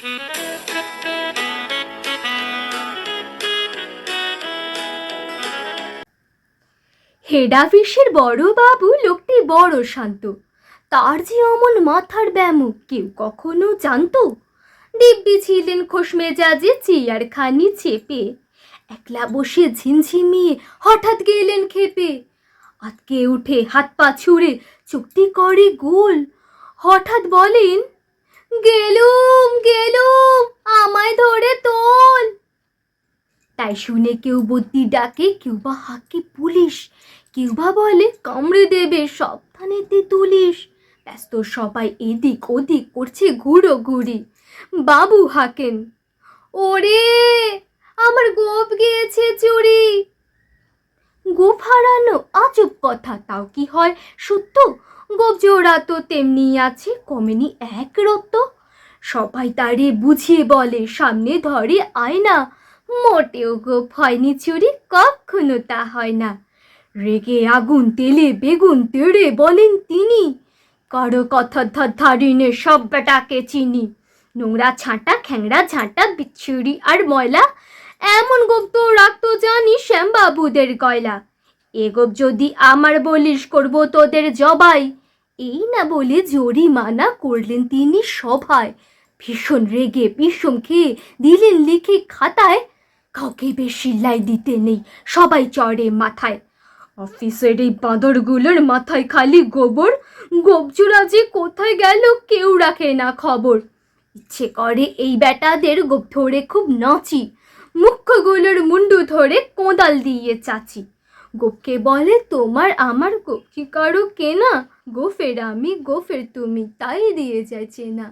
Head অফিসের বড় বাবু লোকটি বড় শান্ত, তার যে অমন মাথার ব্যামো কেউ কখনো জানতো। দিব্যি ছিলেন খোশ মেজাজে চেয়ারখানি চেপে, একলা বসে ঝিমঝিমিয়ে হঠাৎ গেলেন খেপে। আতকে উঠে হাত পা ছুঁড়ে চোখটি করে গোল, হঠাৎ বলেন, গেলুম গেলুম, আমায় ধরে তোল। তাই শুনে কেউ বদ্যি ডাকে, কেউ বা হাঁকে পুলিশ, কেউ বা বলে কামড়ে দেবে সাবধানে তুলিস। ব্যস্ত সবাই এদিক ওদিক করছে ঘুরোঘুরি। বাবু হাঁকেন, ওরে আমার গোপ গিয়েছে চুরি। গোপ হারানো আজব কথা, তাও কি হয় সত্য? গোপ জোড়া তো তেমনি আছে, কমেনি এক রত্ত। সবাই তারে বুঝিয়ে বলে, সামনে ধরে আয়না, মোটেও গোপ হয়নি চুরি, কখনো তা হয় না। রেগে আগুন তেলে বেগুন তেড়ে বলেন তিনি, কারো কথা ধারিনে সব বেটাকে চিনি। নোংরা ছাঁটা খ্যাংরা ঝাঁটা বিচ্ছুরি আর ময়লা, এমন গোপ তো রাখতো জানি শ্যামবাবুদের গয়লা। এ গোপ যদি আমার বলিস, করবো তোদের জবাই। এই না বলে জরিমানা করলেন তিনি সভায়। ভীষণ রেগে বিষম খেয়ে দিলেন লিখে খাতায়, কাউকে বেশি লাই দিতে নেই, সবাই চড়ে মাথায়। অফিসের এই বাঁদরগুলোর মাথায় খালি গোবর, গোপচুরা যে কোথায় গেল কেউ রাখে না খবর। ইচ্ছে করে এই বেটাদের গোপ ধরে খুব নাচি, মুখ্যগুলোর মুন্ডু ধরে কোদাল দিয়ে চাচি। গোপকে বলে তোমার আমার, গোপ কি কারো কেনা? গোফের আমি গোফের তুমি, তাই দিয়ে যায় চেনা।